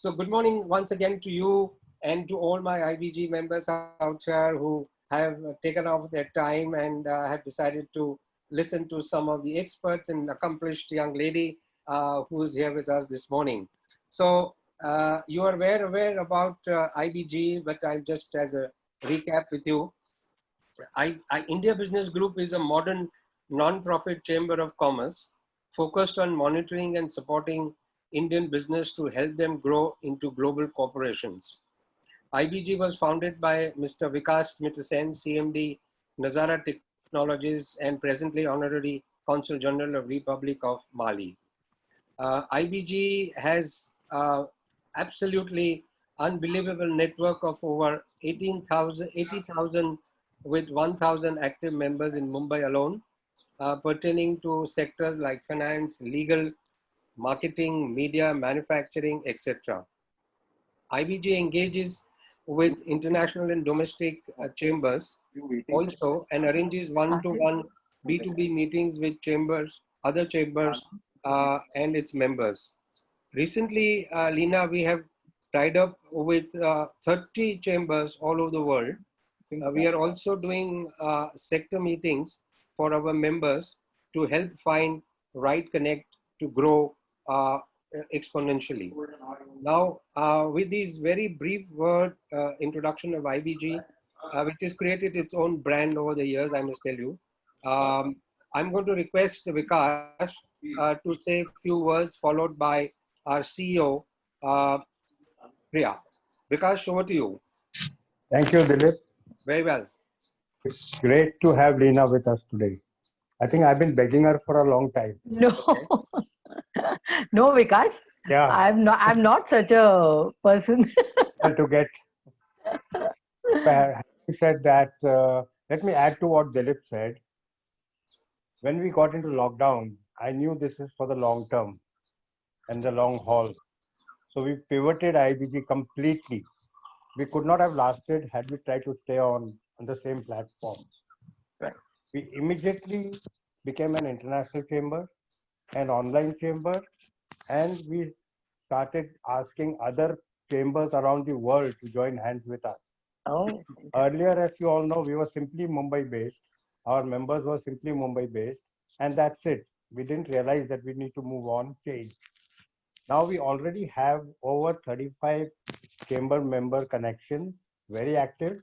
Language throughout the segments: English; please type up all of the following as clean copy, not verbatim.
So good morning once again to you and to all my IBG members out here who have taken off their time and have decided to listen to some of the experts and accomplished young lady who is here with us this morning. So you are aware about IBG, but I'm just as a recap with you. India Business Group is a modern non-profit chamber of commerce focused on monitoring and supporting Indian business to help them grow into global corporations. IBG was founded by Mr. Vikas Mitasen, CMD, Nazara Technologies, and presently Honorary Consul General of Republic of Mali. IBG has absolutely unbelievable network of over 80,000 with 1,000 active members in Mumbai alone, pertaining to sectors like finance, legal, marketing, media, manufacturing, etc. IBG engages with international and domestic chambers also and arranges one-to-one B2B meetings with chambers, other chambers, and its members. Recently, Lina, we have tied up with 30 chambers all over the world. We are also doing sector meetings for our members to help find right connect to grow exponentially. Now, with these very brief word introduction of IBG, which has created its own brand over the years, I must tell you, I'm going to request Vikas to say a few words followed by our CEO, Priya. Vikas, over to you. Thank you, Dilip. Very well. It's great to have Lena with us today. I think I've been begging her for a long time. No, Okay. no, Vikas. Yeah, I'm not such a person. to get. Having said that, let me add to what Dilip said. When we got into lockdown, I knew this is for the long term and the long haul. So we pivoted IBG completely. We could not have lasted had we tried to stay on the same platform. Right. We immediately became an international chamber, an online chamber, and we started asking other chambers around the world to join hands with us. Oh, Earlier, as you all know, we were simply Mumbai based. Our members were simply Mumbai based, and that's it. We didn't realize that we need to move on, change. Now we already have over 35 chamber member connections, very active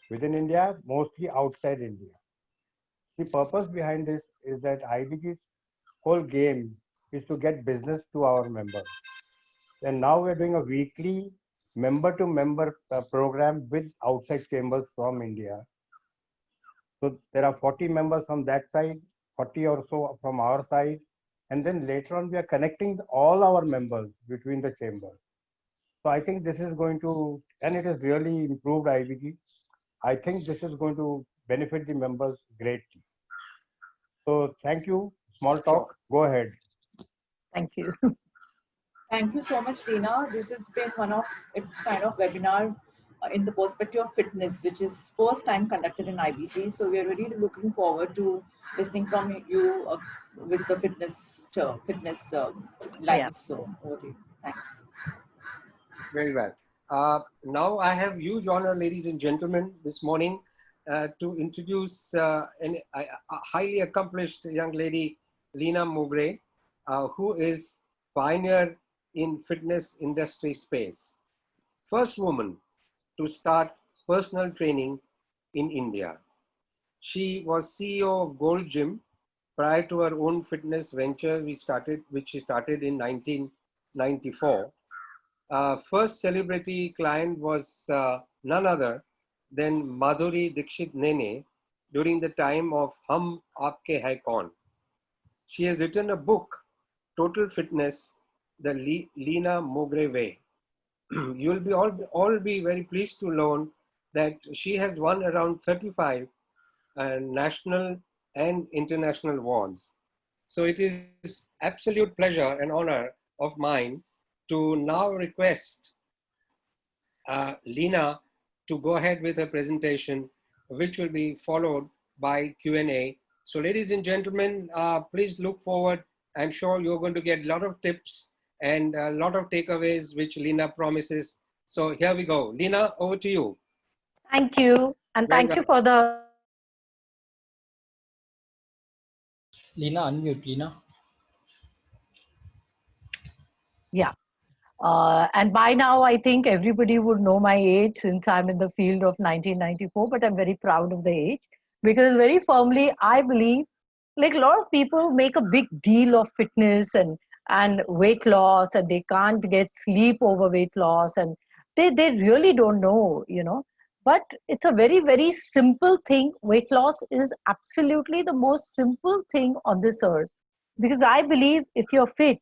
within India, mostly outside India. The purpose behind this is that IBG's whole game is to get business to our members. And now we're doing a weekly member-to-member program with outside chambers from India. So there are 40 members from that side, 40 or so from our side. And then later on, we are connecting all our members between the chambers. So I think this is going to, and it has really improved IBG. I think this is going to benefit the members greatly. So thank you. Small talk. Go ahead. thank you. Thank you so much, Reena. This has been one of its kind of webinar in the perspective of fitness, which is first time conducted in IBG. So we are really looking forward to listening from you with the fitness lines. So over to you. Thanks. Very well. Now I have huge honor, ladies and gentlemen, this morning to introduce a highly accomplished young lady, Lena Mogre, who is pioneer in fitness industry space. First woman to start personal training in India. She was CEO of Gold Gym prior to her own fitness venture which she started in 1994. First celebrity client was none other than Madhuri Dixit Nene during the time of Hum Aapke Hai Kaun. She has written a book, Total Fitness, the Lena Mogre Way. You will be all be very pleased to learn that she has won around 35 national and international awards. So it is absolute pleasure and honor of mine to now request Lena to go ahead with her presentation, which will be followed by Q&A. So ladies and gentlemen, please look forward. I'm sure you're going to get a lot of tips and a lot of takeaways which Lena promises. So here we go. Lena, over to you. Thank you. And Very thank you well. for the Lena, unmute, Lena. yeah. And by now, I think everybody would know my age since I'm in the field of 1994, but I'm very proud of the age because very firmly, I believe like a lot of people make a big deal of fitness and weight loss, and they can't get sleep over weight loss, and they really don't know, you know. But it's a very, very simple thing. Weight loss is absolutely the most simple thing on this earth because I believe if you're fit,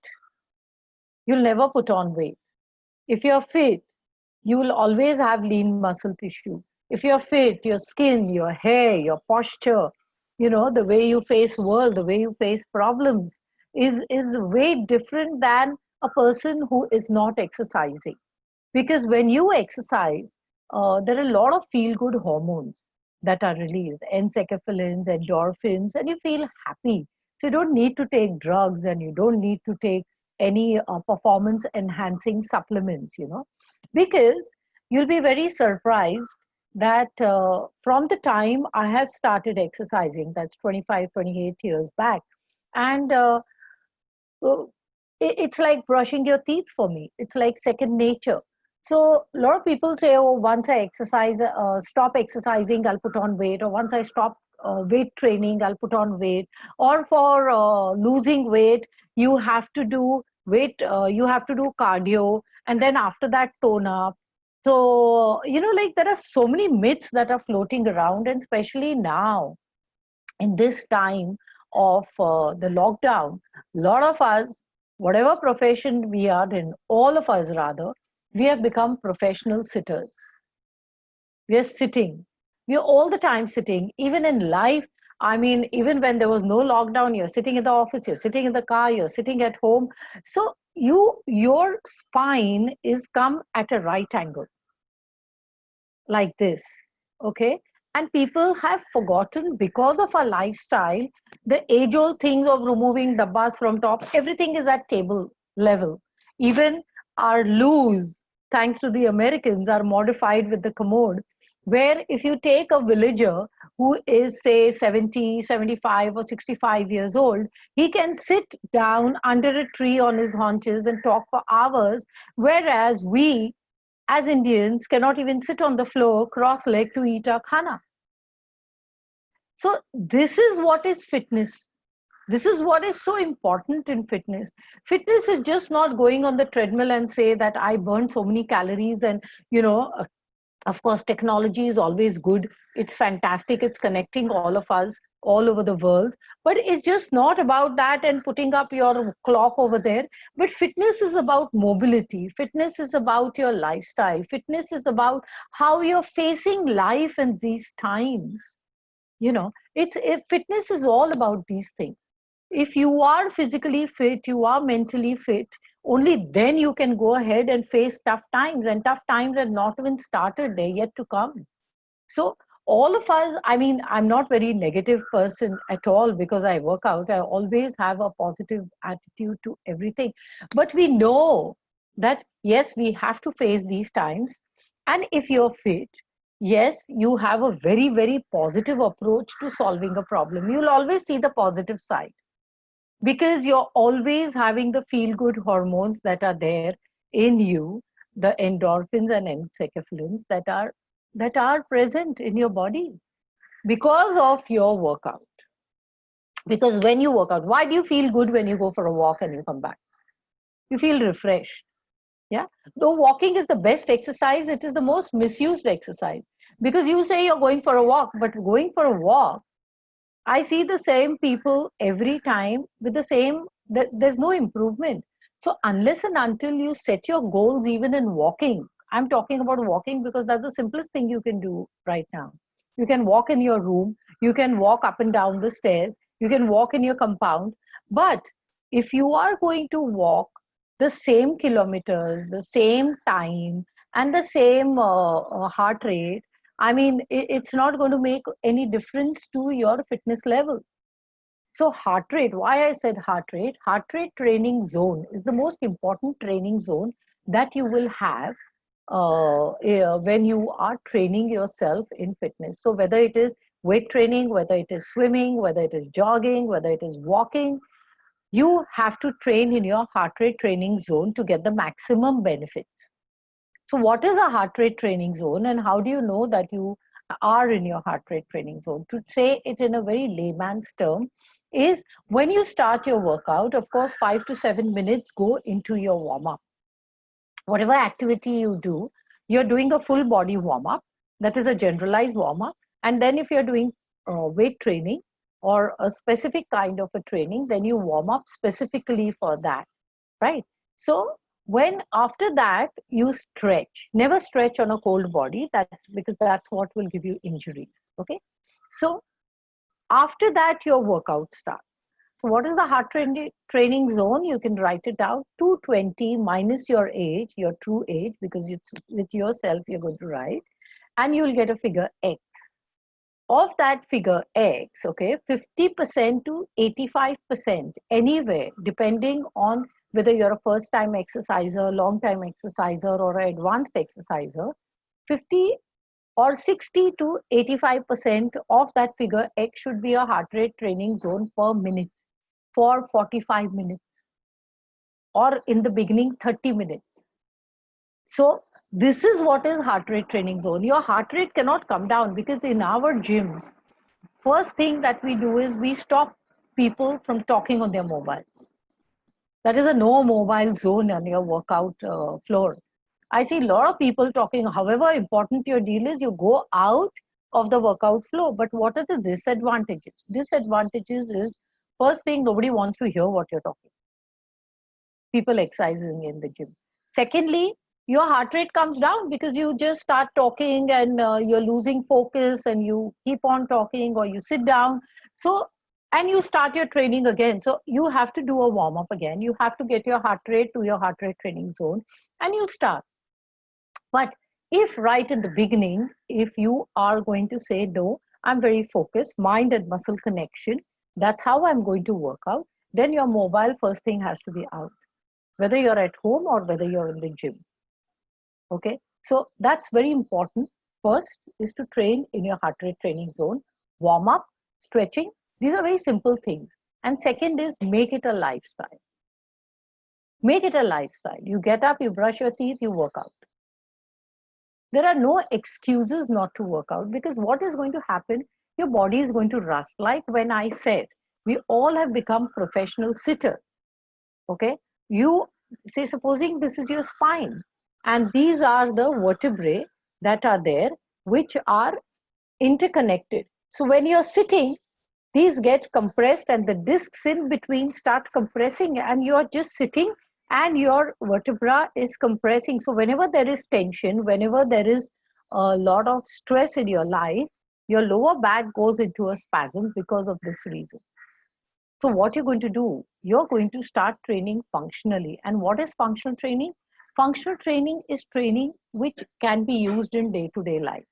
you'll never put on weight. If you're fit, you will always have lean muscle tissue. If you're fit, your skin, your hair, your posture, you know, the way you face world, the way you face problems is way different than a person who is not exercising. Because when you exercise, there are a lot of feel good hormones that are released, encephalins, endorphins, and you feel happy. So you don't need to take drugs and you don't need to take any performance enhancing supplements, you know, because you'll be very surprised that from the time I have started exercising, that's 25, 28 years back, and well, it's like brushing your teeth for me. It's like second nature. So a lot of people say, "Oh, once I exercise, stop exercising, I'll put on weight," or once I stop weight training, I'll put on weight. Or for losing weight, you have to do weight, you have to do cardio, and then after that, tone up. So you know, like there are so many myths that are floating around, and especially now in this time of the lockdown, a lot of us, whatever profession we are in, all of us rather, we have become professional sitters. We are sitting. We are all the time sitting, even in life. I mean, even when there was no lockdown, you're sitting in the office, you're sitting in the car, you're sitting at home. So your spine is come at a right angle like this, okay? And people have forgotten because of our lifestyle, the age old things of removing dabbas from top, everything is at table level. Even our loos, thanks to the Americans, are modified with the commode, where if you take a villager who is say 70, 75 or 65 years old, he can sit down under a tree on his haunches and talk for hours, whereas we as Indians cannot even sit on the floor cross-legged to eat our khana. So this is what is fitness. This is what is so important in fitness. Fitness is just not going on the treadmill and say that I burned so many calories and, you know, of course, technology is always good. It's fantastic. It's connecting all of us all over the world. But it's just not about that and putting up your clock over there. But fitness is about mobility. Fitness is about your lifestyle. Fitness is about how you're facing life in these times. You know, fitness is all about these things. If you are physically fit, you are mentally fit, only then you can go ahead and face tough times, and tough times have not even started, they're yet to come. So all of us, I mean, I'm not very negative person at all because I work out. I always have a positive attitude to everything, but we know that yes, we have to face these times. And if you're fit, yes, you have a very, very positive approach to solving a problem. You'll always see the positive side because you're always having the feel good hormones that are there in you, the endorphins and encephalins that are present in your body because of your workout. Because when you work out, why do you feel good when you go for a walk and you come back? You feel refreshed. Yeah, though walking is the best exercise, it is the most misused exercise because you say you're going for a walk, but going for a walk, I see the same people every time with the same, there's no improvement. So unless and until you set your goals even in walking, I'm talking about walking because that's the simplest thing you can do right now. You can walk in your room, you can walk up and down the stairs, you can walk in your compound. But if you are going to walk the same kilometers, the same time, and the same heart rate, I mean, it's not going to make any difference to your fitness level. So heart rate, why I said heart rate training zone is the most important training zone that you will have when you are training yourself in fitness. So whether it is weight training, whether it is swimming, whether it is jogging, whether it is walking, you have to train in your heart rate training zone to get the maximum benefits. So what is a heart rate training zone, and how do you know that you are in your heart rate training zone? To say it in a very layman's term is when you start your workout, of course, 5 to 7 minutes go into your warm up. Whatever activity you do, you're doing a full body warm up. That is a generalized warm up. And then if you're doing weight training or a specific kind of a training, then you warm up specifically for that, right? So when after that you stretch, never stretch on a cold body, that because that's what will give you injuries. Okay, so after that your workout starts. So what is the heart training zone? You can write it down: 220 minus your age, your true age, because it's with yourself you're going to write, and you'll get a figure X. Of that figure X, okay, 50% to 85%, anywhere, depending on whether you're a first time exerciser, long time exerciser, or an advanced exerciser, 50 or 60 to 85% of that figure X should be a heart rate training zone per minute for 45 minutes, or in the beginning 30 minutes. So this is what is heart rate training zone. Your heart rate cannot come down, because in our gyms, first thing that we do is we stop people from talking on their mobiles. That is a no mobile zone on your workout floor. I see a lot of people talking. However important your deal is, you go out of the workout floor. But what are the disadvantages? Disadvantages is, first thing, nobody wants to hear what you're talking. People exercising in the gym. Secondly, your heart rate comes down because you just start talking, and you're losing focus, and you keep on talking, or you sit down. So, and you start your training again. So you have to do a warm up again. You have to get your heart rate to your heart rate training zone, and you start. But if right in the beginning, if you are going to say, no, I'm very focused, mind and muscle connection, that's how I'm going to work out, then your mobile first thing has to be out, whether you're at home or whether you're in the gym. Okay, so that's very important. First is to train in your heart rate training zone, warm up, stretching. These are very simple things. And second is, make it a lifestyle. Make it a lifestyle. You get up, you brush your teeth, you work out. There are no excuses not to work out, because what is going to happen? Your body is going to rust. Like when I said, we all have become professional sitters. Okay, you say, supposing this is your spine, and these are the vertebrae that are there, which are interconnected. So when you're sitting, these get compressed, and the discs in between start compressing, and you're just sitting, and your vertebra is compressing. So whenever there is tension, whenever there is a lot of stress in your life, your lower back goes into a spasm because of this reason. So what you're going to do, you're going to start training functionally. And what is functional training? Functional training is training which can be used in day-to-day life.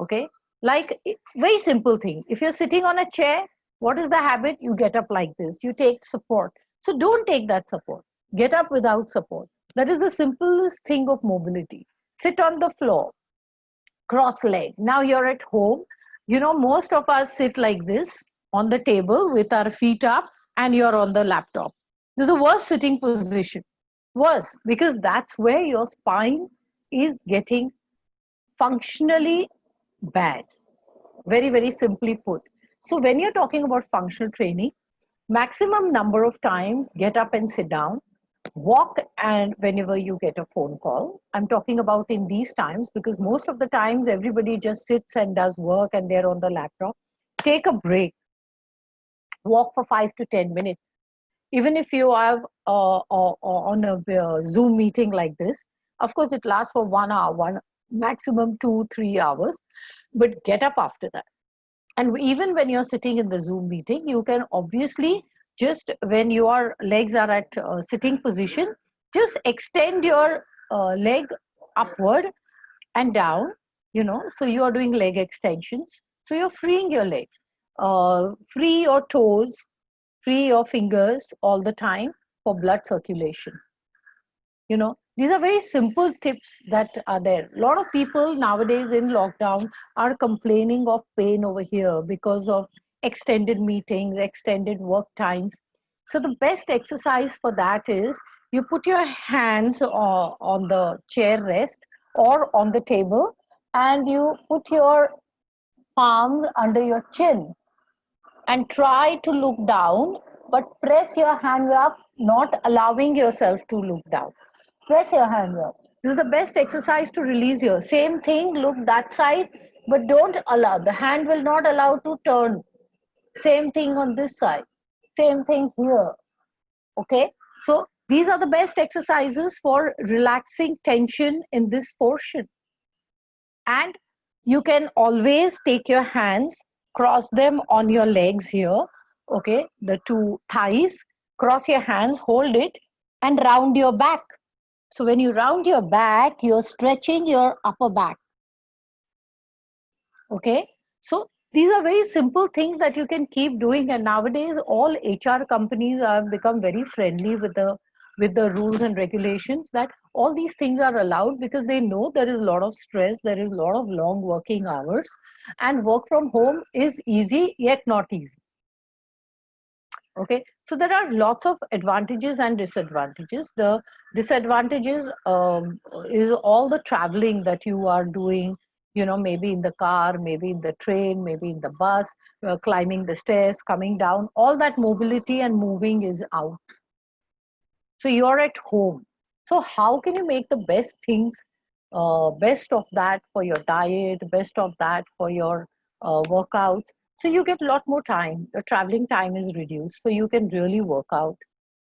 Okay, like very simple thing. If you're sitting on a chair, what is the habit? You get up like this, you take support. So don't take that support. Get up without support. That is the simplest thing of mobility. Sit on the floor, cross leg. Now you're at home. You know, most of us sit like this on the table with our feet up, and you're on the laptop. This is the worst sitting position. Worse, because that's where your spine is getting functionally bad. Very, very simply put. So when you're talking about functional training, maximum number of times, get up and sit down, walk, and whenever you get a phone call. I'm talking about in these times, because most of the times everybody just sits and does work, and they're on the laptop. Take a break. Walk for 5 to 10 minutes. Even if you have on a Zoom meeting like this, of course it lasts for 1 hour, maximum 2-3 hours, but get up after that. And even when you're sitting in the Zoom meeting, you can obviously just, when your legs are at sitting position, just extend your leg upward and down, you know, so you are doing leg extensions. So you're freeing your legs. free your toes, free your fingers all the time for blood circulation. You know, these are very simple tips that are there. A lot of people nowadays in lockdown are complaining of pain over here because of extended meetings, extended work times. So the best exercise for that is you put your hands on the chair rest or on the table, and you put your palms under your chin and try to look down, but press your hands up, not allowing yourself to look down. Press your hands up. This is the best exercise to release here. Same thing, look that side, but don't allow. The hand will not allow to turn. Same thing on this side. Same thing here. Okay? So these are the best exercises for relaxing tension in this portion. And you can always take your hands, cross them on your legs here, okay, the two thighs, cross your hands, hold it, and round your back. So when you round your back, you're stretching your upper back. Okay, so these are very simple things that you can keep doing, and nowadays all HR companies have become very friendly with the rules and regulations that all these things are allowed, because they know there is a lot of stress, there is a lot of long working hours, and work from home is easy yet not easy. Okay, so there are lots of advantages and disadvantages. The disadvantages is all the traveling that you are doing, you know, maybe in the car, maybe in the train, maybe in the bus, climbing the stairs, coming down, all that mobility and moving is out. So you're at home. So how can you make the best things, best of that for your diet, best of that for your workouts? So you get a lot more time. Your traveling time is reduced, so you can really work out.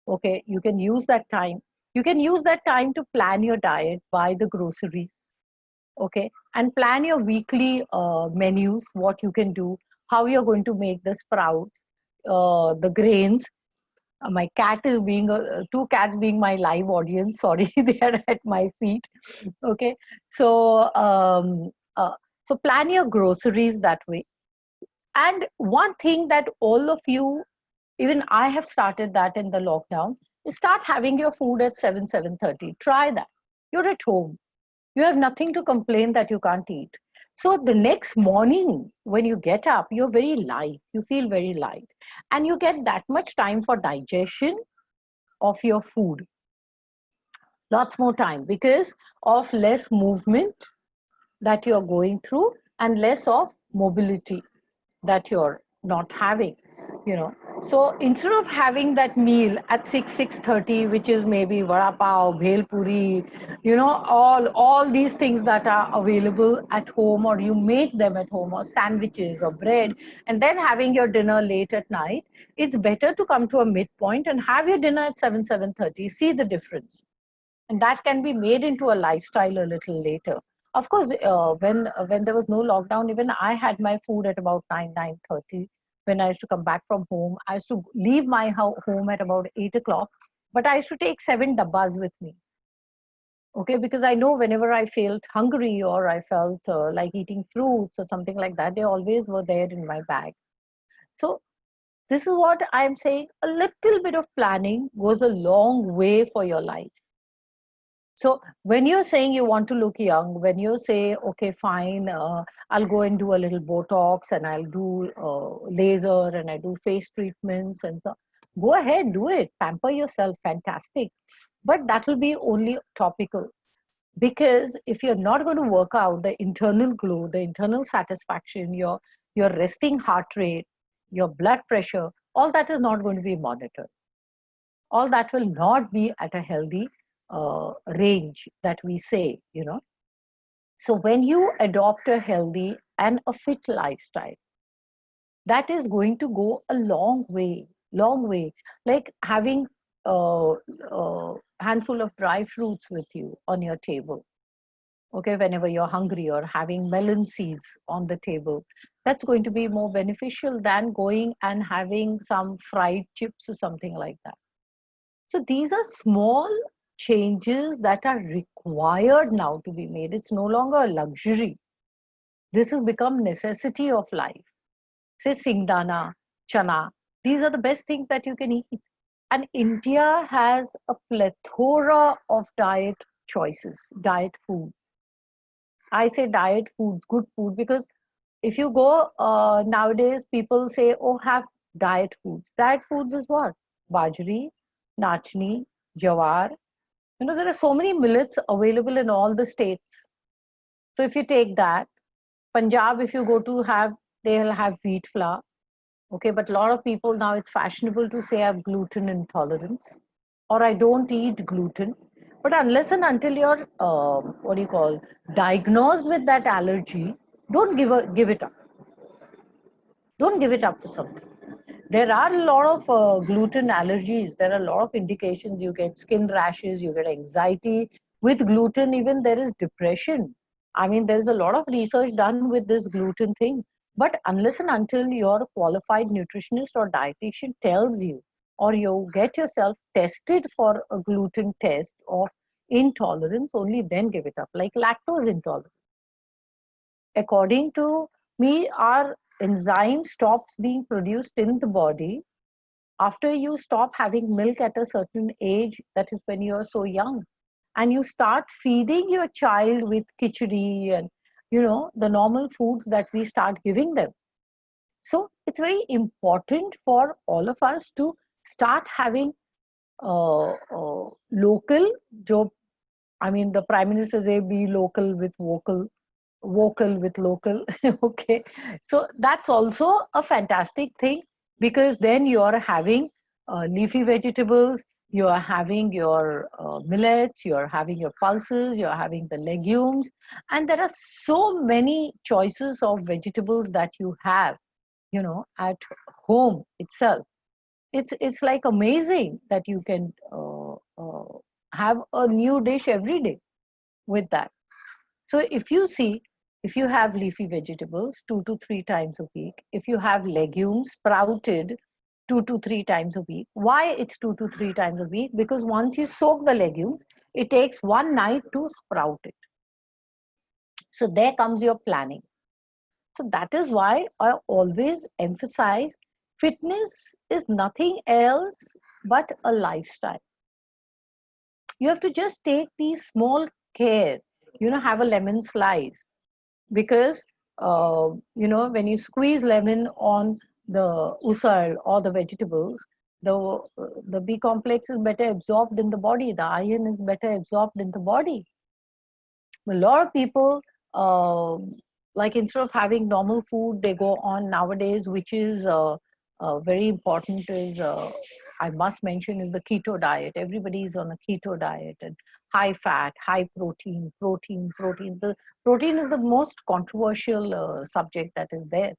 Okay, you can use that time. You can use that time to plan your diet, buy the groceries. Okay, and plan your weekly menus, what you can do, how you're going to make the sprouts, the grains. My cat is being two cats being my live audience. Sorry, they are at my feet. Okay, so so plan your groceries that way. And one thing that all of you, even I have started that in the lockdown, is start having your food at 7:30. Try that. You're at home. You have nothing to complain that you can't eat. So the next morning, when you get up, you're very light. You feel very light. And you get that much time for digestion of your food. Lots more time because of less movement that you're going through and less of mobility that you're not having, you know. So instead of having that meal at 6:30, which is maybe vada pav, bhel puri, you know, all these things that are available at home, or you make them at home, or sandwiches or bread, and then having your dinner late at night, it's better to come to a midpoint and have your dinner at 7:30. See the difference, and that can be made into a lifestyle a little later. Of course, when there was no lockdown, even I had my food at about 9:30. When I used to come back from home, I used to leave my home at about 8 o'clock, but I used to take 7 dabbas with me. Okay, because I know whenever I felt hungry or I felt like eating fruits or something like that, they always were there in my bag. So this is what I'm saying. A little bit of planning goes a long way for your life. So when you're saying you want to look young, when you say, okay, fine, I'll go and do a little Botox and I'll do laser and I do face treatments and so, go ahead, do it, pamper yourself, fantastic. But that will be only topical, because if you're not going to work out the internal glow, the internal satisfaction, your resting heart rate, your blood pressure, all that is not going to be monitored. All that will not be at a healthy range that we say, you know. So when you adopt a healthy and a fit lifestyle, that is going to go a long way, long way. Like having a handful of dry fruits with you on your table. Okay, whenever you're hungry, or having melon seeds on the table, that's going to be more beneficial than going and having some fried chips or something like that. So these are small changes that are required now to be made. It's no longer a luxury. This has become necessity of life. say singdana, chana. These are the best things that you can eat. And India has a plethora of diet choices, diet food. I say diet foods, good food, because if you go nowadays, people say, oh, have diet foods. Diet foods is what? Bajri, nachni, jawar. You know, there are so many millets available in all the states. So if you take that, Punjab, if you go to have, they'll have wheat flour. Okay, but a lot of people now it's fashionable to say I have gluten intolerance or I don't eat gluten. But unless and until you're, what do you call, diagnosed with that allergy, don't give it up. Don't give it up for something. There are a lot of gluten allergies. There are a lot of indications. You get skin rashes, you get anxiety. With gluten, even there is depression. I mean, there's a lot of research done with this gluten thing. But unless and until your qualified nutritionist or dietitian tells you, or you get yourself tested for a gluten test of intolerance, only then give it up. Like lactose intolerance. According to me, our enzyme stops being produced in the body after you stop having milk at a certain age, that is when you are so young, and you start feeding your child with khichdi and the normal foods that we start giving them. So it's very important for all of us to start having local job. I mean, the prime minister say be local with vocal, vocal with local. Okay, so that's also a fantastic thing, because then you are having leafy vegetables, you are having your millets, you are having your pulses, you are having the legumes, and there are so many choices of vegetables that you have at home itself. It's like amazing that you can have a new dish every day with that. So if you see, if you have leafy vegetables 2 to 3 times a week, if you have legumes sprouted 2 to 3 times a week, why it's 2 to 3 times a week? Because once you soak the legumes, it takes one night to sprout it. So there comes your planning. So that is why I always emphasize fitness is nothing else but a lifestyle. You have to just take these small care, have a lemon slice, because when you squeeze lemon on the usal or the vegetables, the B complex is better absorbed in the body, the iron is better absorbed in the body. A lot of people, like instead of having normal food, they go on nowadays, which is very important, is I must mention, is the keto diet. Everybody is on a keto diet, and high fat, high protein, protein. The protein is the most controversial subject that is there.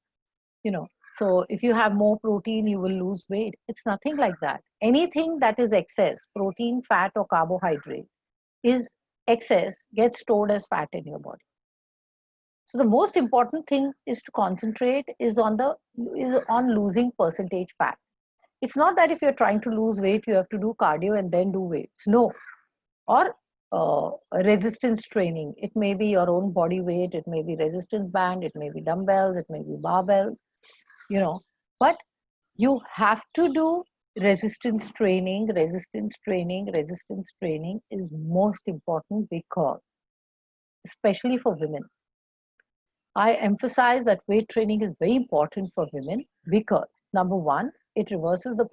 So if you have more protein, you will lose weight. It's nothing like that. Anything that is excess, protein, fat, or carbohydrate, is excess, gets stored as fat in your body. So the most important thing is to concentrate is on losing percentage fat. It's not that if you're trying to lose weight, you have to do cardio and then do weights. No. Or resistance training. It may be your own body weight, it may be resistance band, it may be dumbbells, it may be barbells, but you have to do resistance training. Resistance training is most important, because especially for women, I emphasize that weight training is very important for women, because number one, it reverses the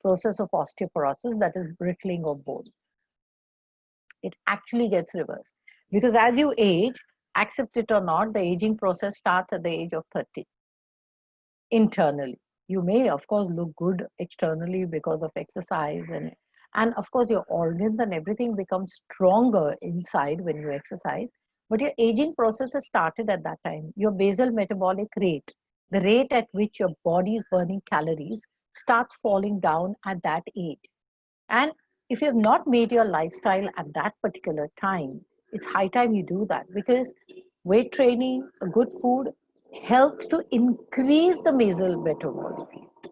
process of osteoporosis, that is brittling of bones. It actually gets reversed, because as you age, accept it or not, the aging process starts at the age of 30. Internally, you may of course look good externally because of exercise, and of course your organs and everything becomes stronger inside when you exercise, but your aging process has started at that time. Your basal metabolic rate, the rate at which your body is burning calories, starts falling down at that age. And if you have not made your lifestyle at that particular time, it's high time you do that, because weight training, good food, helps to increase the basal metabolic rate.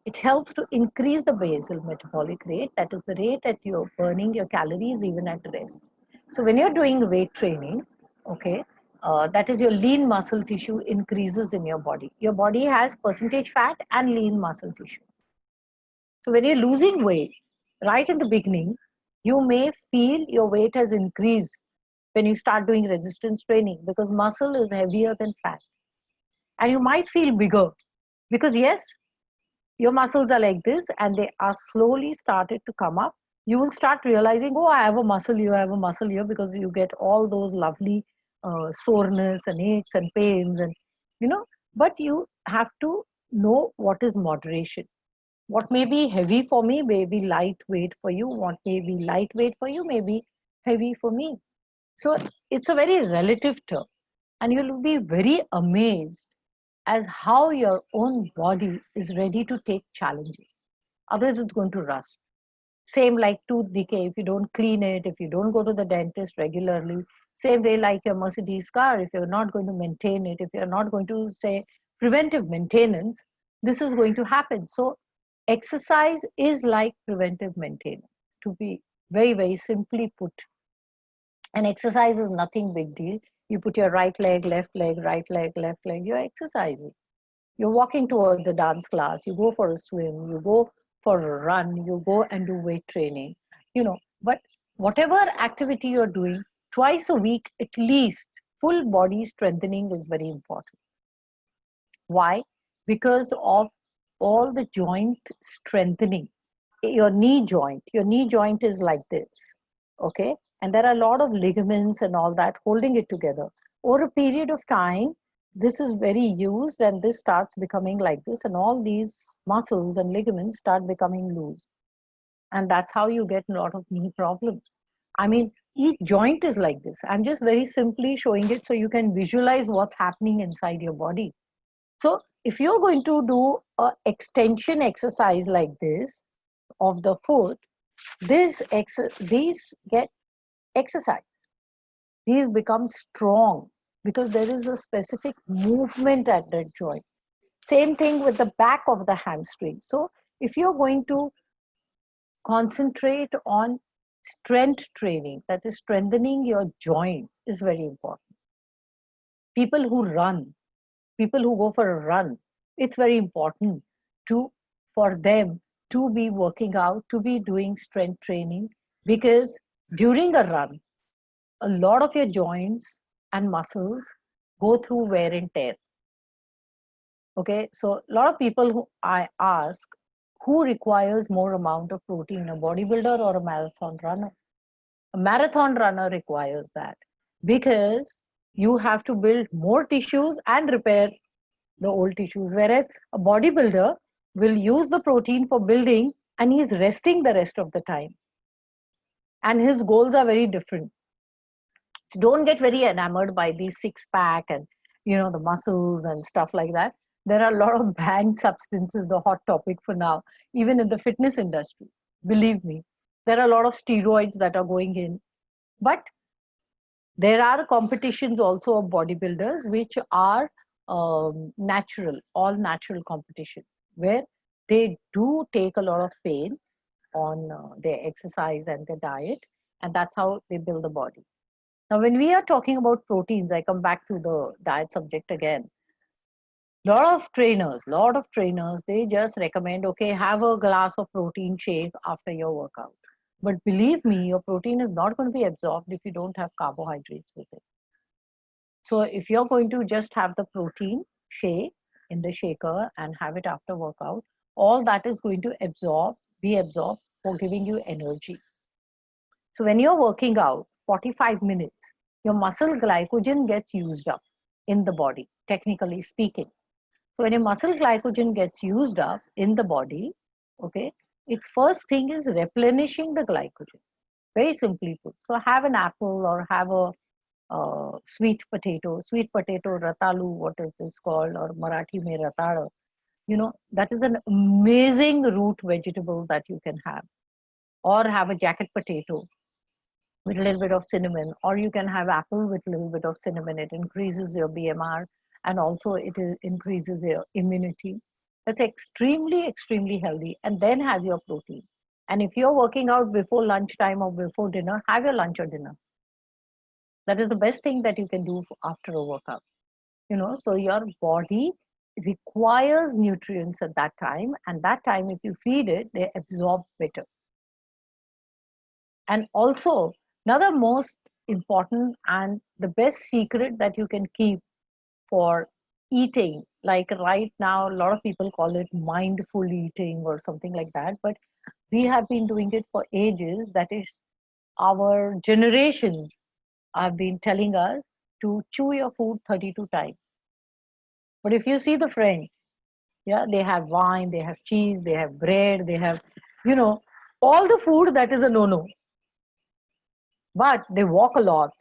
It helps to increase the basal metabolic rate, that is the rate that you're burning your calories even at rest. So when you're doing weight training, okay, that is your lean muscle tissue increases in your body. Your body has percentage fat and lean muscle tissue. So when you're losing weight, right in the beginning, you may feel your weight has increased when you start doing resistance training because muscle is heavier than fat. And you might feel bigger because yes, your muscles are like this and they are slowly started to come up. You will start realizing, oh, I have a muscle here, I have a muscle here, because you get all those lovely soreness and aches and pains and, you know, but you have to know what is moderation. What may be heavy for me may be lightweight for you. What may be lightweight for you may be heavy for me. So it's a very relative term. And you'll be very amazed as how your own body is ready to take challenges. Otherwise, it's going to rust. Same like tooth decay, if you don't clean it, if you don't go to the dentist regularly, same way like your Mercedes car, if you're not going to maintain it, if you're not going to say preventive maintenance, this is going to happen. So exercise is like preventive maintenance, to be very, very simply put. And exercise is nothing big deal. You put your right leg, right leg, left leg, you're exercising. You're walking towards the dance class, you go for a swim, you go for a run, you go and do weight training, you know. But whatever activity you're doing, twice a week at least, full body strengthening is very important. Why? Because of all the joint strengthening. Your knee joint is like this, okay? And there are a lot of ligaments and all that holding it together. Over a period of time, this is very used and this starts becoming like this, and all these muscles and ligaments start becoming loose. And that's how you get a lot of knee problems. I mean, each joint is like this. I'm just very simply showing it so you can visualize what's happening inside your body. So if you're going to do a extension exercise like this of the foot, these get exercise. These become strong because there is a specific movement at that joint. Same thing with the back of the hamstring. So if you're going to concentrate on strength training, that is strengthening your joint, is very important. People who run, people who go for a run, it's very important for them to be working out, to be doing strength training, because during a run, a lot of your joints and muscles go through wear and tear. Okay, so a lot of people who I ask, who requires more amount of protein, a bodybuilder or a marathon runner? A marathon runner requires that because you have to build more tissues and repair the old tissues, whereas a bodybuilder will use the protein for building and he's resting the rest of the time. And his goals are very different. So don't get very enamored by these six pack and, you know, the muscles and stuff like that. There are a lot of banned substances, the hot topic for now, even in the fitness industry. Believe me, there are a lot of steroids that are going in. But there are competitions also of bodybuilders which are natural, all natural competitions, where they do take a lot of pains on their exercise and their diet, and that's how they build the body. Now, when we are talking about proteins, I come back to the diet subject again. Lot of trainers, they just recommend, okay, have a glass of protein shake after your workout. But believe me, your protein is not going to be absorbed if you don't have carbohydrates with it. So if you're going to just have the protein shake in the shaker and have it after workout, all that is going to be absorbed for giving you energy. So when you're working out 45 minutes, your muscle glycogen gets used up in the body, technically speaking. So when your muscle glycogen gets used up in the body, okay, its first thing is replenishing the glycogen. Very simply put. So have an apple or have a sweet potato, ratalu, what is this called, or Marathi mein ratara. You know, that is an amazing root vegetable that you can have. Or have a jacket potato with a little bit of cinnamon, or you can have apple with a little bit of cinnamon. It increases your BMR and also it increases your immunity. That's extremely, extremely healthy. And then have your protein. And if you're working out before lunchtime or before dinner, have your lunch or dinner. That is the best thing that you can do after a workout. So your body requires nutrients at that time, and that time if you feed it, they absorb better. And also, another most important and the best secret that you can keep for eating, like right now, a lot of people call it mindful eating or something like that, but we have been doing it for ages. That is, our generations have been telling us to chew your food 32 times. But if you see the French, yeah, they have wine, they have cheese, they have bread, they have, you know, all the food that is a no-no. But they walk a lot.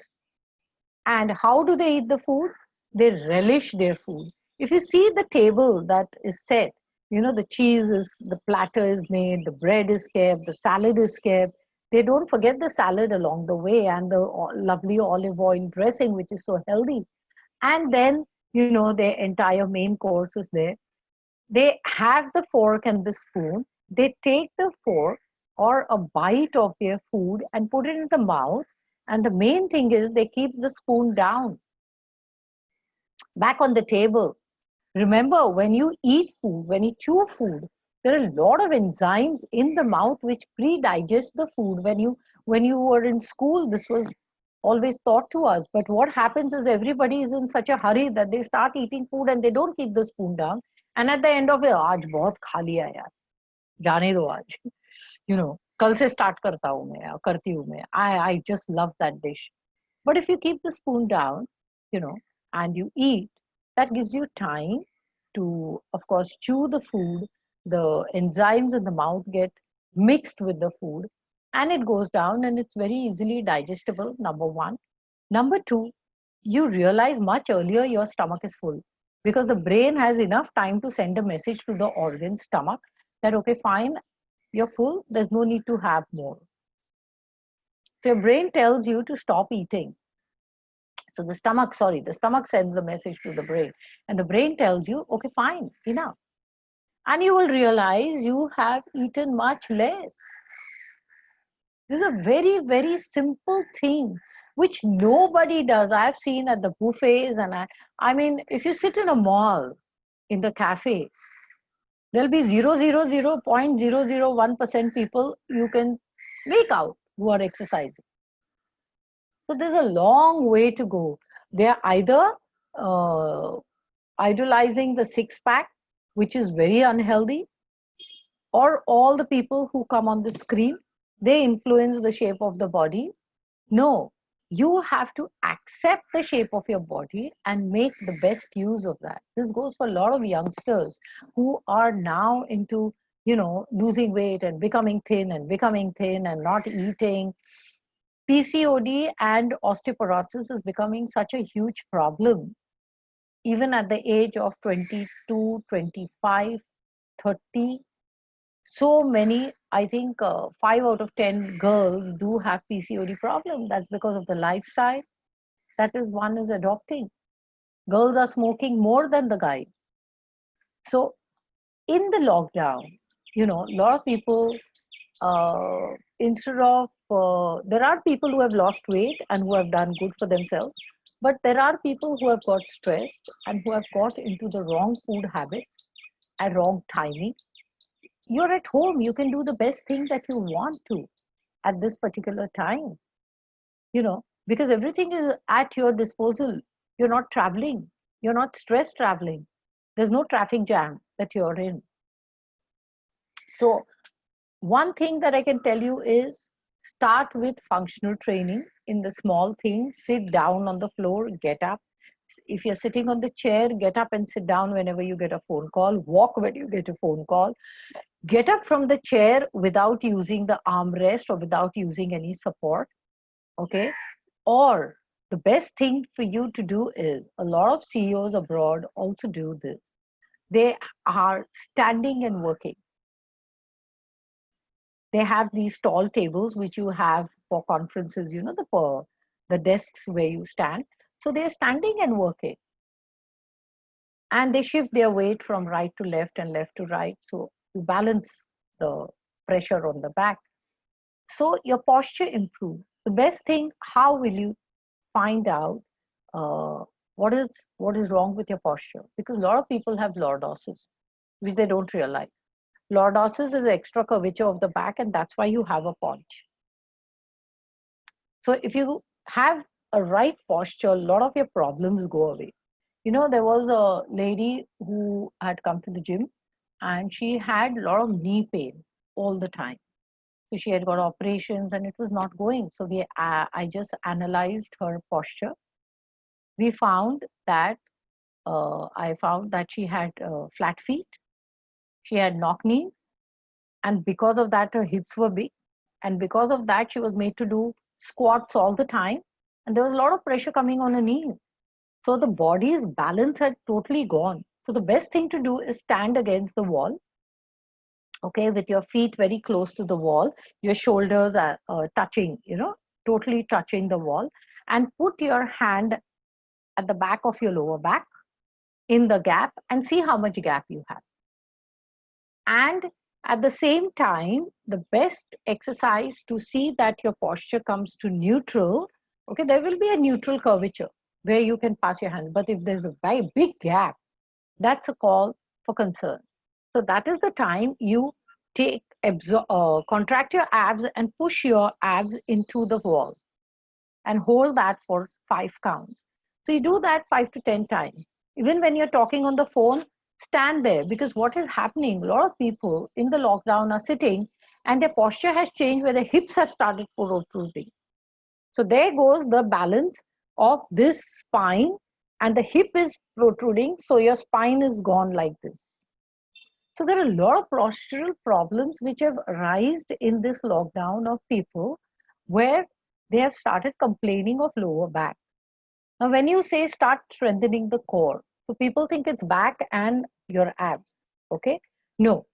And how do they eat the food? They relish their food. If you see the table that is set, the cheese is, the platter is made, the bread is kept, the salad is kept. They don't forget the salad along the way and the lovely olive oil dressing, which is so healthy. And then, their entire main course is there. They have the fork and the spoon. They take the fork or a bite of their food and put it in the mouth. And the main thing is they keep the spoon down, back on the table. Remember, when you eat food, when you chew food, there are a lot of enzymes in the mouth which pre-digest the food. When you were in school, this was always taught to us. But what happens is everybody is in such a hurry that they start eating food and they don't keep the spoon down. And at the end of it, आज बहुत खा लिया यार, जाने दो आज, कल से start करता हूँ मैं, करती हूँ मैं. I just love that dish. But if you keep the spoon down, and you eat, that gives you time to, of course, chew the food. The enzymes in the mouth get mixed with the food and it goes down and it's very easily digestible, number one. Number two, you realize much earlier your stomach is full because the brain has enough time to send a message to the organ stomach that, okay, fine, you're full, there's no need to have more. So your brain tells you to stop eating. So the stomach sends the message to the brain, and the brain tells you, okay, fine, enough. And you will realize you have eaten much less. This is a very, very simple thing which nobody does. I've seen at the buffets, and I mean, if you sit in a mall, in the cafe, there'll be 0.001% people you can make out who are exercising. So there's a long way to go. They're either idolizing the six pack, which is very unhealthy, or all the people who come on the screen, they influence the shape of the bodies. No, you have to accept the shape of your body and make the best use of that. This goes for a lot of youngsters who are now into, losing weight and becoming thin and not eating. PCOD and osteoporosis is becoming such a huge problem, even at the age of 22, 25, 30. So many, I think 5 out of 10 girls do have PCOD problem. That's because of the lifestyle that is one is adopting. Girls are smoking more than the guys. So in the lockdown, a lot of people, instead of, there are people who have lost weight and who have done good for themselves, but there are people who have got stressed and who have got into the wrong food habits at wrong timing. You're at home, you can do the best thing that you want to at this particular time, because everything is at your disposal. You're not traveling, you're not stress traveling, there's no traffic jam that you're in. So one thing that I can tell you is start with functional training in the small things. Sit down on the floor, get up. If you're sitting on the chair, get up and sit down whenever you get a phone call. Walk when you get a phone call. Get up from the chair without using the armrest or without using any support. Okay? Or the best thing for you to do is, a lot of CEOs abroad also do this. They are standing and working. They have these tall tables which you have for conferences, the desks where you stand. So they're standing and working. And they shift their weight from right to left and left to right. So you balance the pressure on the back. So your posture improves. The best thing, how will you find out what is wrong with your posture, because a lot of people have lordosis, which they don't realize. Lordosis is extra curvature of the back, and that's why you have a paunch. So if you have a right posture, a lot of your problems go away. You know, there was a lady who had come to the gym, and she had a lot of knee pain all the time. So she had got operations and it was not going. So I just analyzed her posture. We found that I found that she had flat feet, she had knock knees, and because of that, her hips were big, and because of that, she was made to do squats all the time, and there was a lot of pressure coming on her knees. So the body's balance had totally gone. So the best thing to do is stand against the wall, okay, with your feet very close to the wall, your shoulders are touching, totally touching the wall, and put your hand at the back of your lower back in the gap and see how much gap you have. And at the same time, the best exercise to see that your posture comes to neutral, okay, there will be a neutral curvature where you can pass your hands. But if there's a very big gap, that's a call for concern. So that is the time you contract your abs and push your abs into the wall and hold that for 5 counts. So you do that 5 to 10 times. Even when you're talking on the phone, stand there, because what is happening, a lot of people in the lockdown are sitting and their posture has changed where the hips have started protruding. So there goes the balance of this spine, and the hip is protruding, so your spine is gone like this. So there are a lot of postural problems which have arisen in this lockdown of people where they have started complaining of lower back. Now, when you say start strengthening the core, so people think it's back and your abs, okay? No,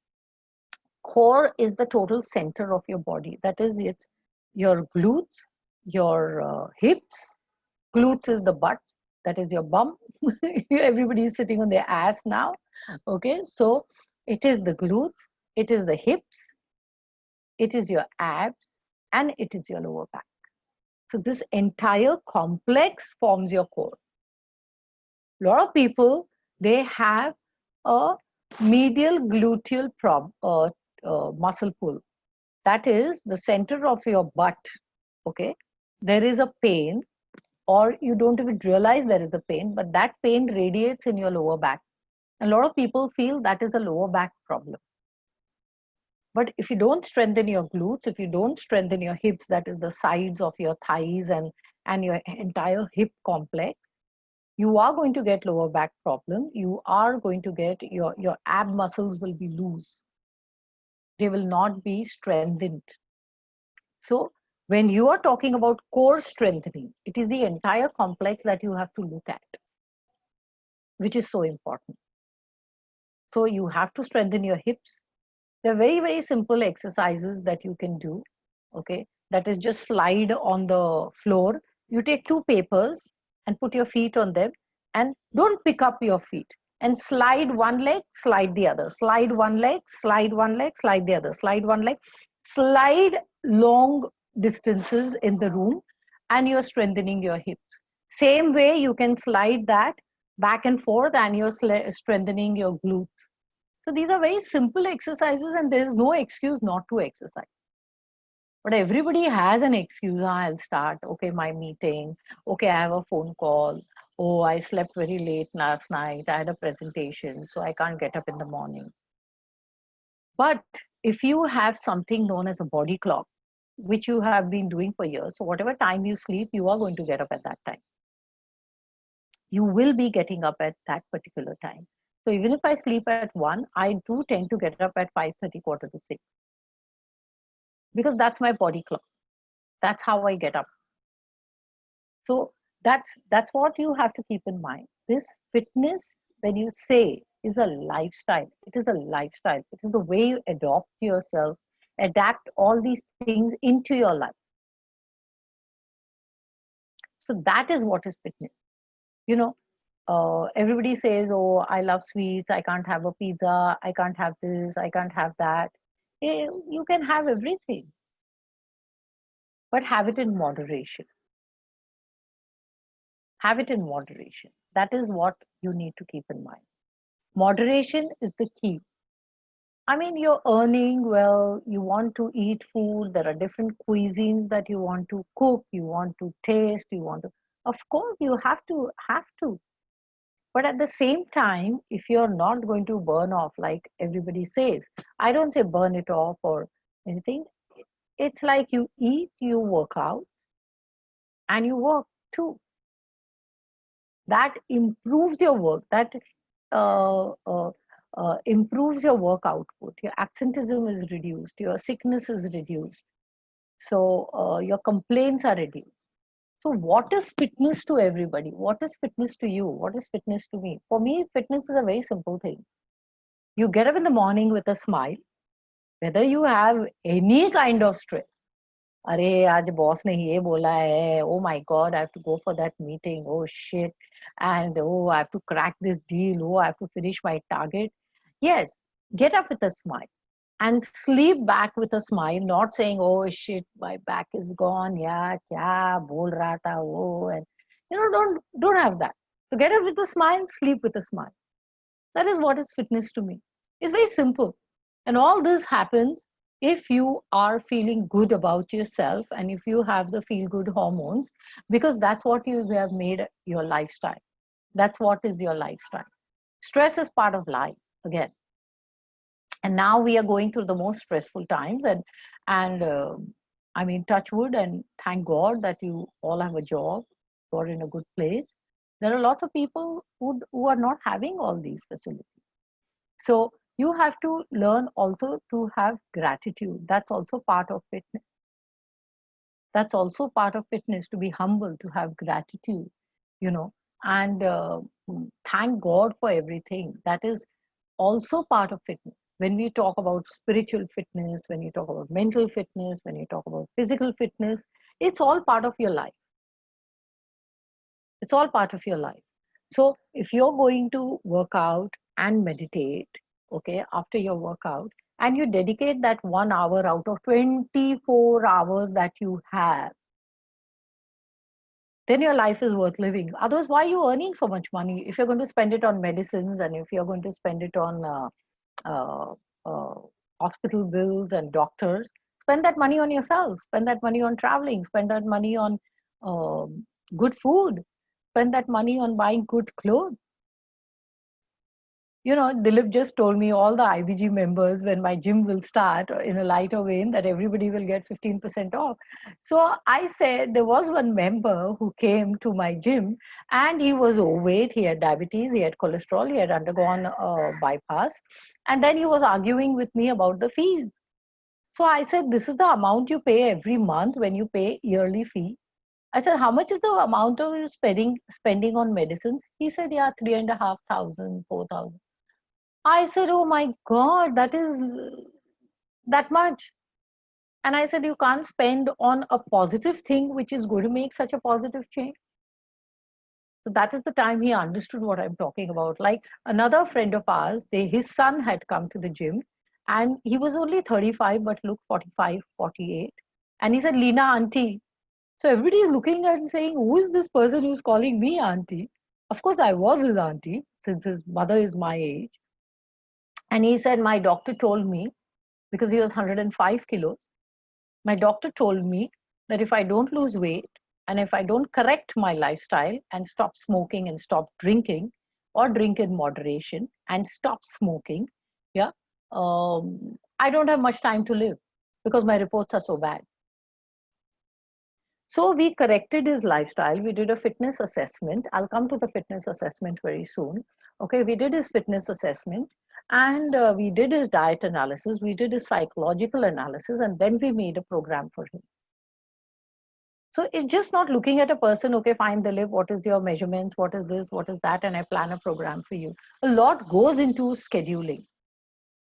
core is the total center of your body. That is, it's your glutes, your hips. Glutes is the butt, that is your bum. Everybody is sitting on their ass now, okay? So it is the glutes, it is the hips, it is your abs, and it is your lower back. So this entire complex forms your core. A lot of people, they have a medial gluteal muscle pull. That is the center of your butt, okay? There is a pain, or you don't even realize there is a pain, but that pain radiates in your lower back. A lot of people feel that is a lower back problem. But if you don't strengthen your glutes, if you don't strengthen your hips, that is the sides of your thighs and your entire hip complex, you are going to get lower back problem. You are going to get your ab muscles will be loose. They will not be strengthened. So when you are talking about core strengthening, it is the entire complex that you have to look at, which is so important. So you have to strengthen your hips. There are very, very simple exercises that you can do, okay? That is just slide on the floor. You take 2 papers and put your feet on them, and don't pick up your feet. And slide one leg, slide the other. Slide one leg, slide one leg, slide the other. Slide one leg. Slide long distances in the room, and you're strengthening your hips. Same way you can slide that back and forth, and you're strengthening your glutes. So these are very simple exercises, and there is no excuse not to exercise. But everybody has an excuse. I'll start. Okay, my meeting. Okay, I have a phone call. Oh, I slept very late last night. I had a presentation, so I can't get up in the morning. But if you have something known as a body clock, which you have been doing for years, so whatever time you sleep, you are going to get up at that time. You will be getting up at that particular time. So even if I sleep at 1, I do tend to get up at 5:30, quarter to 6. Because that's my body clock. That's how I get up. So that's what you have to keep in mind. This fitness, when you say, is a lifestyle. It is a lifestyle. It is the way you adopt yourself, adapt all these things into your life. So that is what is fitness. Everybody says, oh, I love sweets, I can't have a pizza, I can't have this, I can't have that. You can have everything, but have it in moderation. Have it in moderation. That is what you need to keep in mind. Moderation is the key. I mean, you're earning well, you want to eat food, there are different cuisines that you want to cook, you want to taste, you want to, of course, you have to. But at the same time, if you're not going to burn off, like everybody says, I don't say burn it off or anything. It's like you eat, you work out, and you work too. That improves your work. That uh, uh, improves your work output. Your absenteeism is reduced. Your sickness is reduced. So your complaints are reduced. So what is fitness to everybody? What is fitness to you? What is fitness to me? For me, fitness is a very simple thing. You get up in the morning with a smile, whether you have any kind of stress. अरे आज boss ने ये बोला है, oh my god, I have to go for that meeting, oh shit, and oh, I have to crack this deal, oh, I have to finish my target. Yes, get up with a smile and sleep back with a smile, not saying, oh shit, my back is gone, yeah, kya bol raha tha wo, and don't have that. So get up with a smile, sleep with a smile. That is what is fitness to me. It's very simple. And all this happens if you are feeling good about yourself and if you have the feel good hormones, because that's what you have made your lifestyle. That's what is your lifestyle. Stress is part of life again. And now we are going through the most stressful times, and I mean, touch wood, and thank God that you all have a job, you're in a good place. There are lots of people who are not having all these facilities. So you have to learn also to have gratitude. That's also part of fitness. That's also part of fitness, to be humble, to have gratitude, and thank God for everything. That is also part of fitness. When we talk about spiritual fitness, when you talk about mental fitness, when you talk about physical fitness, it's all part of your life. It's all part of your life. So if you're going to work out and meditate, okay, after your workout, and you dedicate that 1 hour out of 24 hours that you have, then your life is worth living. Otherwise, why are you earning so much money? If you're going to spend it on medicines and if you're going to spend it on uh, uh, hospital bills and doctors, spend that money on yourself, spend that money on traveling, spend that money on good food, spend that money on buying good clothes. Dilip just told me, all the IBG members, when my gym will start in a lighter vein, that everybody will get 15% off. So I said, there was one member who came to my gym and he was overweight, he had diabetes, he had cholesterol, he had undergone a bypass. And then he was arguing with me about the fees. So I said, this is the amount you pay every month when you pay yearly fee. I said, how much is the amount of you spending on medicines? He said, yeah, 3,500, 4,000. I said, oh my God, that is that much. And I said, you can't spend on a positive thing which is going to make such a positive change. So that is the time he understood what I'm talking about. Like another friend of ours, his son had come to the gym and he was only 35 but looked 45, 48. And he said, Leena, auntie. So everybody is looking at and saying, who is this person who's calling me auntie? Of course, I was his auntie since his mother is my age. And he said, my doctor told me, because he was 105 kilos, my doctor told me that if I don't lose weight and if I don't correct my lifestyle and stop smoking and stop drinking, or drink in moderation and stop smoking, yeah, I don't have much time to live because my reports are so bad. So we corrected his lifestyle. We did a fitness assessment. I'll come to the fitness assessment very soon. Okay, we did his fitness assessment and we did his diet analysis. We did his psychological analysis and then we made a program for him. So it's just not looking at a person, okay, fine, Dilip, what is your measurements? What is this? What is that? And I plan a program for you. A lot goes into scheduling.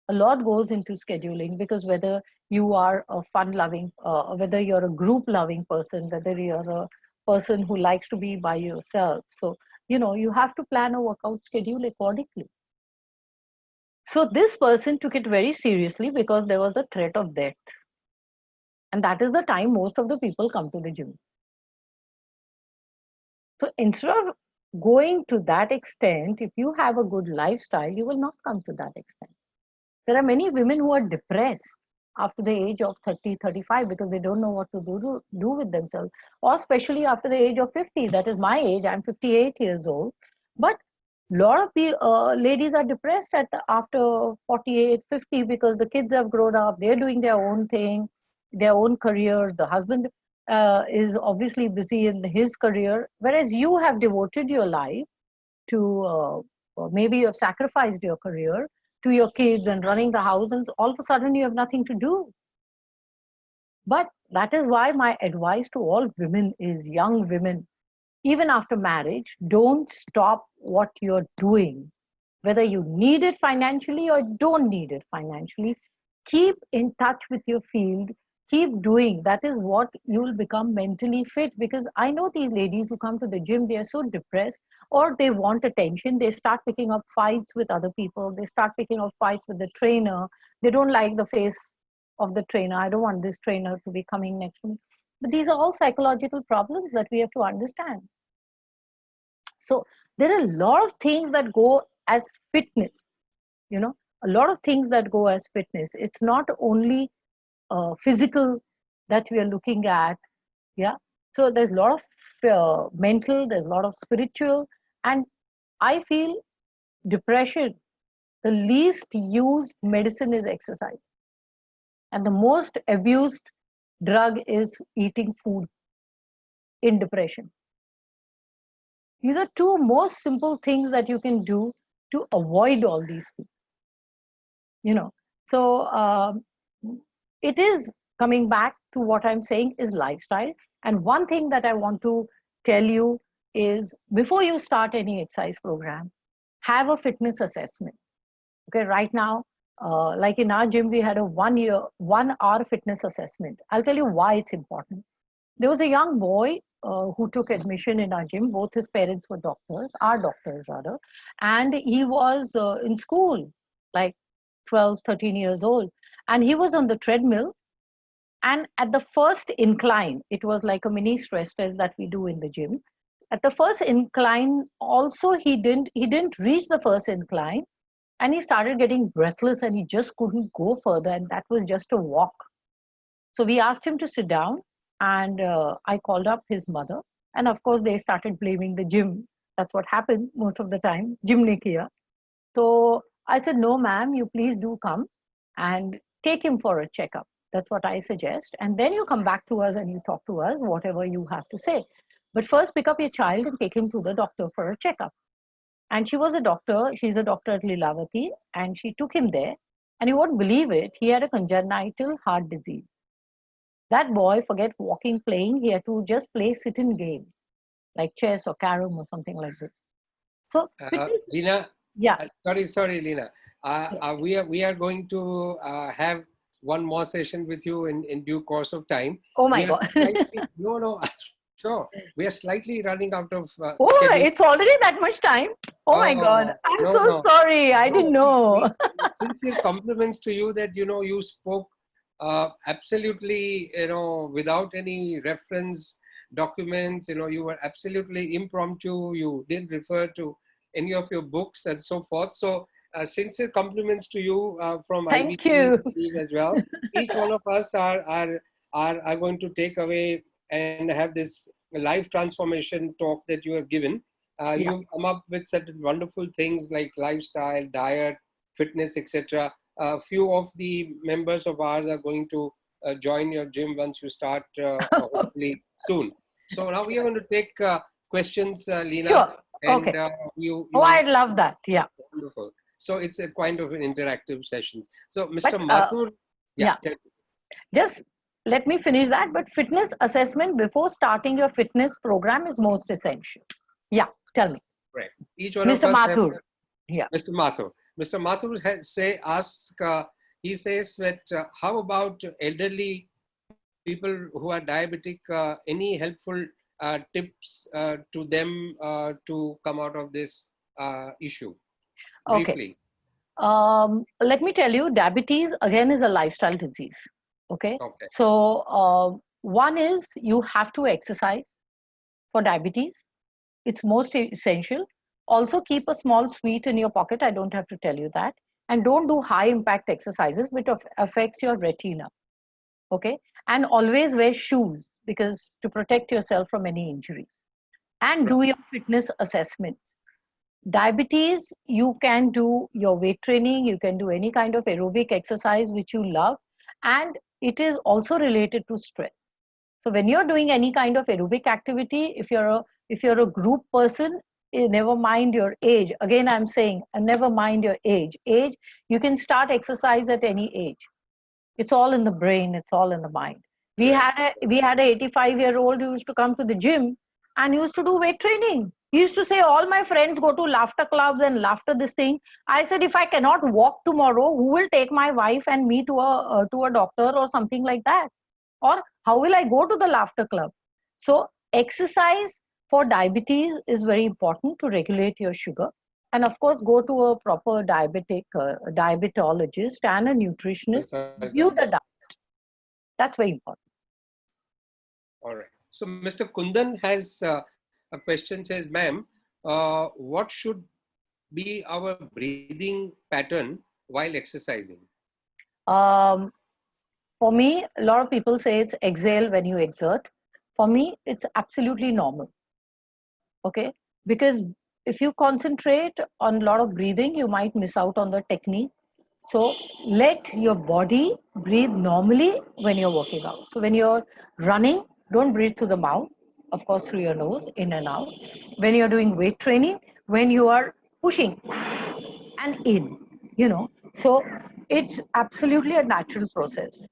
A lot goes into scheduling, because whether you are a fun loving, whether you're a group loving person, whether you're a person who likes to be by yourself. So, you have to plan a workout schedule accordingly. So this person took it very seriously because there was a threat of death. And that is the time most of the people come to the gym. So instead of going to that extent, if you have a good lifestyle, you will not come to that extent. There are many women who are depressed after the age of 30, 35 because they don't know what to do with themselves, or especially after the age of 50. That is my age. I'm 58 years old. But a lot of ladies are depressed after 48, 50 because the kids have grown up, they're doing their own thing, their own career. The husband is obviously busy in his career, whereas you have devoted your life to, or maybe you have sacrificed your career to your kids and running the house, and all of a sudden you have nothing to do. But that is why my advice to all women is, young women, even after marriage, don't stop what you're doing. Whether you need it financially or don't need it financially, keep in touch with your field, keep doing. That is what you will become mentally fit. Because I know these ladies who come to the gym, they are so depressed, or they want attention. They start picking up fights with other people, they start picking up fights with the trainer. They don't like the face of the trainer. I don't want this trainer to be coming next to me. But these are all psychological problems that we have to understand. So there are a lot of things that go as fitness, a lot of things that go as fitness. It's not only physical that we are looking at. Yeah. So there's a lot of mental, there's a lot of spiritual. And I feel depression, the least used medicine is exercise. And the most abused drug is eating food in depression. These are two most simple things that you can do to avoid all these things. So it is coming back to what I'm saying is lifestyle. And one thing that I want to tell you is, before you start any exercise program, have a fitness assessment. Okay, right now, like in our gym, we had a 1 hour fitness assessment. I'll tell you why it's important. There was a young boy who took admission in our gym. Both his parents were doctors, our doctors rather, and he was in school, like 12, 13 years old. And he was on the treadmill. And at the first incline, it was like a mini stress test that we do in the gym. At the first incline, also he didn't reach the first incline, and he started getting breathless and he just couldn't go further. And that was just a walk. So we asked him to sit down, and I called up his mother. And of course, they started blaming the gym. That's what happens most of the time, gym ne kiya. So I said, no, ma'am, you please do come and take him for a checkup. That's what I suggest. And then you come back to us and you talk to us, whatever you have to say. But first, pick up your child and take him to the doctor for a checkup. And she was a doctor. She's a doctor at Lilavati. And she took him there. And you won't believe it, he had a congenital heart disease. That boy, forget walking, playing, he had to just play sit-in games like chess or carom or something like this. So, Leena, yeah. Sorry, Leena. We are going to have one more session with you in due course of time. Oh my God. No, sure. We are slightly running out of Oh, schedule. it's already that much time? Oh my God. I'm so sorry. I didn't know. Sincere compliments to you that, you spoke absolutely, without any reference documents, you were absolutely impromptu. You didn't refer to any of your books and so forth. So sincere compliments to you from Thank IBG you. as well. Each one of us are going to take away and have this life transformation talk that you have given. You've come up with such wonderful things like lifestyle, diet, fitness, etc. A few of the members of ours are going to join your gym once you start, hopefully soon. So now we are going to take questions, Leena. Sure. And, okay. I'd love that. Yeah. Wonderful. So it's a kind of an interactive session. So Mr. Mathur, just let me finish that. But fitness assessment before starting your fitness program is most essential. Yeah, tell me. Right. Each one Mr. of us Mathur. Yeah. Mr. Mathur. Mr. Mathur he says that how about elderly people who are diabetic? Any helpful tips to them to come out of this issue? Briefly. Okay. Let me tell you, diabetes again is a lifestyle disease. Okay. So one is you have to exercise for diabetes. It's most essential. Also, keep a small sweet in your pocket. I don't have to tell you that. And don't do high impact exercises which affects your retina. Okay. And always wear shoes because to protect yourself from any injuries. And do your fitness assessment. Diabetes, you can do your weight training, you can do any kind of aerobic exercise which you love, and it is also related to stress. So when you're doing any kind of aerobic activity, if you're a group person, never mind your age. Again, I'm saying, never mind your age. You can start exercise at any age. It's all in the brain. It's all in the mind. We had a 85-year-old who used to come to the gym and used to do weight training. He used to say, all my friends go to laughter clubs and laughter this thing. I said, if I cannot walk tomorrow, who will take my wife and me to a doctor or something like that? Or how will I go to the laughter club? So exercise for diabetes is very important to regulate your sugar. And of course, go to a proper diabetologist and a nutritionist. Review the diet. That's very important. All right. So Mr. Kundan has a question, says, ma'am, what should be our breathing pattern while exercising? For me, a lot of people say it's exhale when you exert. For me, it's absolutely normal. Okay? Because if you concentrate on a lot of breathing, you might miss out on the technique. So let your body breathe normally when you're working out. So when you're running, don't breathe through the mouth, of course, through your nose, in and out. When you're doing weight training, when you are pushing and in, So it's absolutely a natural process.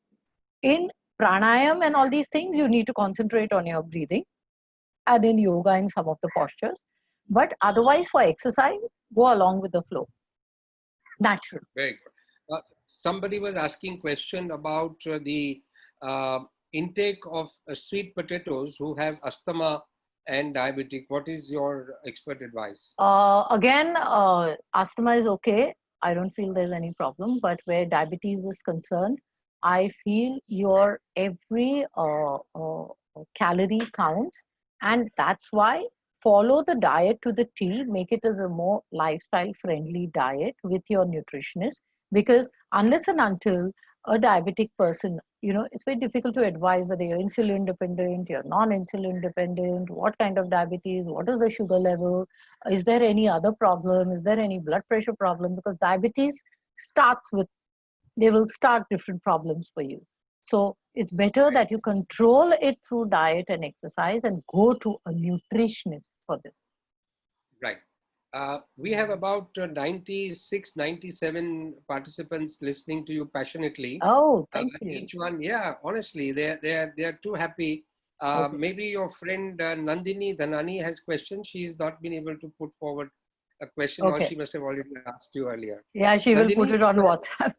In pranayam and all these things, you need to concentrate on your breathing, and in yoga in some of the postures. But otherwise, for exercise, go along with the flow. Natural. Very good. Somebody was asking question about the intake of sweet potatoes who have asthma and diabetic. What is your expert advice? Again, asthma is okay. I don't feel there's any problem. But where diabetes is concerned, I feel your every calorie counts. And that's why follow the diet to the T, make it as a more lifestyle friendly diet with your nutritionist, because unless and until a diabetic person, it's very difficult to advise whether you're insulin dependent, you're non-insulin dependent, what kind of diabetes, what is the sugar level, is there any other problem, is there any blood pressure problem, because diabetes they will start different problems for you. So it's better that you control it through diet and exercise and go to a nutritionist for this. Right. We have about 96, 97 participants listening to you passionately. Oh, thank you. Each one, yeah, honestly, they're too happy. Okay. Maybe your friend Nandini Dhanani has questions. She's not been able to put forward a question, or she must have already asked you earlier. Yeah, she Nandini, will put it on WhatsApp.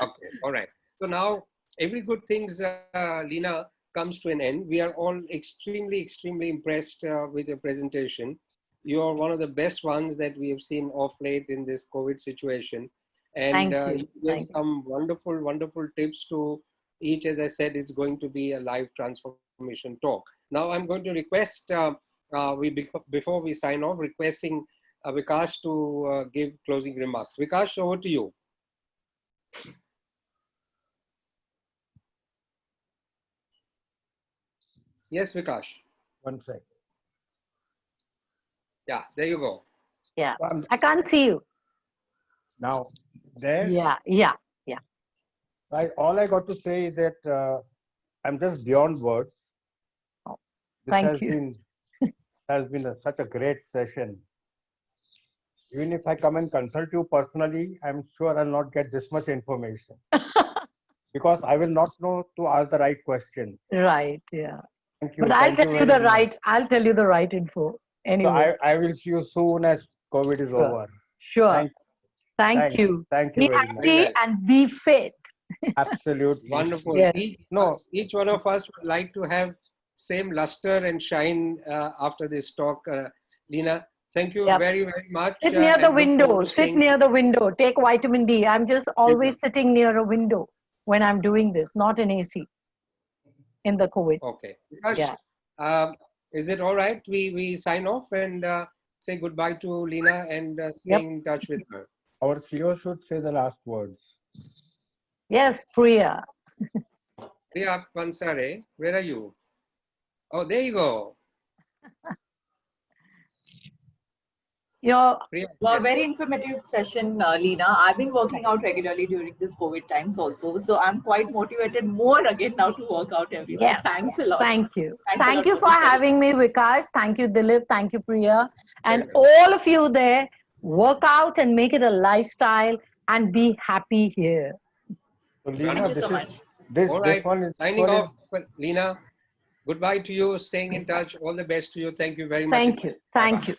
Okay, all right. So now every good things, Leena, comes to an end. We are all extremely, extremely impressed with your presentation. You are one of the best ones that we have seen off late in this COVID situation. And Thank you. you gave some wonderful, wonderful tips to each. As I said, it's going to be a live transformation talk. Now I'm going to request, before we sign off, requesting Vikash to give closing remarks. Vikash, over to you. Yes, Vikash. One sec. Yeah, there you go. Yeah, I can't see you. Now, there. Yeah. All I got to say is that I'm just beyond words. Oh, this thank you. Has been such a great session. Even if I come and consult you personally, I'm sure I'll not get this much information because I will not know to ask the right questions. Right. Yeah. Thank you. But I'll tell you the right info. Anyway. So I will see you soon as COVID is over. Sure. Thank you. Thank you be very happy much. And be fit. Absolutely. Wonderful. Yes. Each one of us would like to have same luster and shine after this talk. Leena, thank you very, very much. Sit near the window. Sit near the window. Take vitamin D. I'm just always sitting near a window when I'm doing this, not an AC in the COVID. Okay. Vikash, Is it all right? We sign off and say goodbye to Lena and stay in touch with her. Our CEO should say the last words. Yes, Priya. Priya Pansare, where are you? Oh, there you go. Your Priya, Well, yes. very informative session, Lena. I've been working out regularly during this COVID times also. So I'm quite motivated more again now to work out every day. yes. Thanks a lot. Thank you. Thanks a Thank lot you for for this session. having me, Vikas. Thank you, Dilip. Thank you, Priya. And Welcome. all of you there, work out and make it a lifestyle and be happy here. So Lena, Thank you this so is much. this All this right. one is Signing off, Lena. Goodbye to you. Staying in touch. All the best to you. Thank you very much. Thank you. Bye-bye. Thank you.